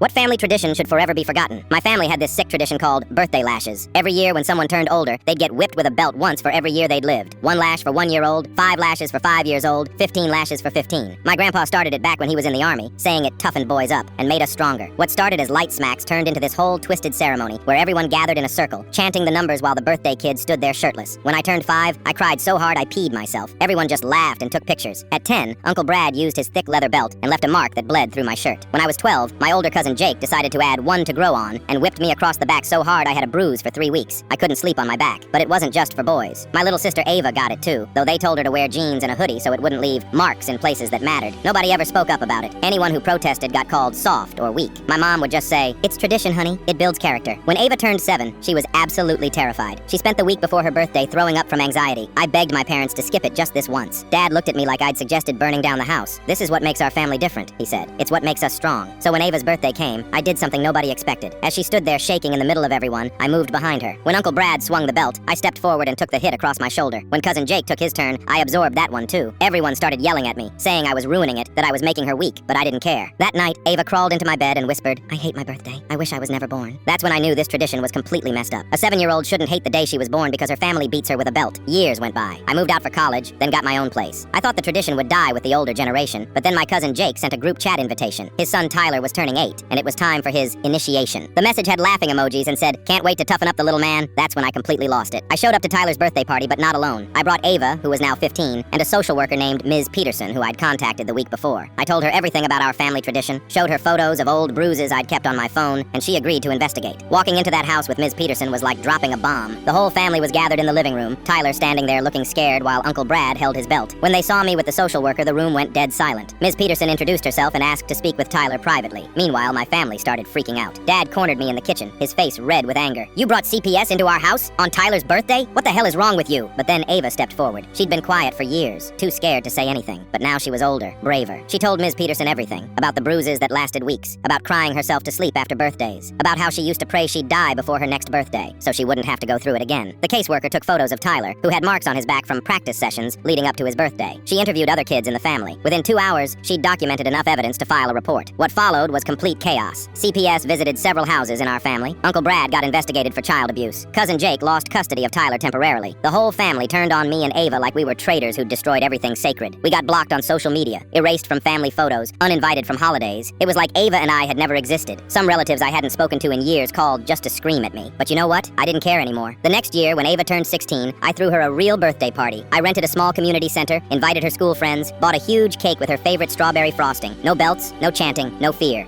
What family tradition should forever be forgotten? My family had this sick tradition called birthday lashes. Every year when someone turned older, they'd get whipped with a belt once for every year they'd lived. 1 lash for 1 year old, 5 lashes for 5 years old, 15 lashes for 15. My grandpa started it back when he was in the army, saying it toughened boys up and made us stronger. What started as light smacks turned into this whole twisted ceremony where everyone gathered in a circle, chanting the numbers while the birthday kids stood there shirtless. When I turned 5, I cried so hard I peed myself. Everyone just laughed and took pictures. At 10, Uncle Brad used his thick leather belt and left a mark that bled through my shirt. When I was 12, my older cousin Jake decided to add 1 to grow on and whipped me across the back so hard I had a bruise for 3 weeks. I couldn't sleep on my back. But it wasn't just for boys. My little sister Ava got it too, though they told her to wear jeans and a hoodie so it wouldn't leave marks in places that mattered. Nobody ever spoke up about it. Anyone who protested got called soft or weak. My mom would just say, "It's tradition, honey. It builds character." When Ava turned 7, she was absolutely terrified. She spent the week before her birthday throwing up from anxiety. I begged my parents to skip it just this once. Dad looked at me like I'd suggested burning down the house. "This is what makes our family different," he said. "It's what makes us strong." So when Ava's birthday came, I did something nobody expected. As she stood there shaking in the middle of everyone, I moved behind her. When Uncle Brad swung the belt, I stepped forward and took the hit across my shoulder. When cousin Jake took his turn, I absorbed that one too. Everyone started yelling at me, saying I was ruining it, that I was making her weak, but I didn't care. That night, Ava crawled into my bed and whispered, "I hate my birthday. I wish I was never born." That's when I knew this tradition was completely messed up. A 7-year-old shouldn't hate the day she was born because her family beats her with a belt. Years went by. I moved out for college, then got my own place. I thought the tradition would die with the older generation, but then my cousin Jake sent a group chat invitation. His son Tyler was turning 8, and it was time for his initiation. The message had laughing emojis and said, "Can't wait to toughen up the little man." That's when I completely lost it. I showed up to Tyler's birthday party, but not alone. I brought Ava, who was now 15, and a social worker named Ms. Peterson, who I'd contacted the week before. I told her everything about our family tradition, showed her photos of old bruises I'd kept on my phone, and she agreed to investigate. Walking into that house with Ms. Peterson was like dropping a bomb. The whole family was gathered in the living room, Tyler standing there looking scared while Uncle Brad held his belt. When they saw me with the social worker, the room went dead silent. Ms. Peterson introduced herself and asked to speak with Tyler privately. Meanwhile, my family started freaking out. Dad cornered me in the kitchen, his face red with anger. "You brought CPS into our house? On Tyler's birthday? What the hell is wrong with you?" But then Ava stepped forward. She'd been quiet for years, too scared to say anything. But now she was older, braver. She told Ms. Peterson everything. About the bruises that lasted weeks. About crying herself to sleep after birthdays. About how she used to pray she'd die before her next birthday, so she wouldn't have to go through it again. The caseworker took photos of Tyler, who had marks on his back from practice sessions leading up to his birthday. She interviewed other kids in the family. Within 2 hours, she'd documented enough evidence to file a report. What followed was complete chaos. CPS visited several houses in our family. Uncle Brad got investigated for child abuse. Cousin Jake lost custody of Tyler temporarily. The whole family turned on me and Ava like we were traitors who'd destroyed everything sacred. We got blocked on social media, erased from family photos, uninvited from holidays. It was like Ava and I had never existed. Some relatives I hadn't spoken to in years called just to scream at me. But you know what? I didn't care anymore. The next year, when Ava turned 16, I threw her a real birthday party. I rented a small community center, invited her school friends, bought a huge cake with her favorite strawberry frosting. No belts, no chanting, no fear.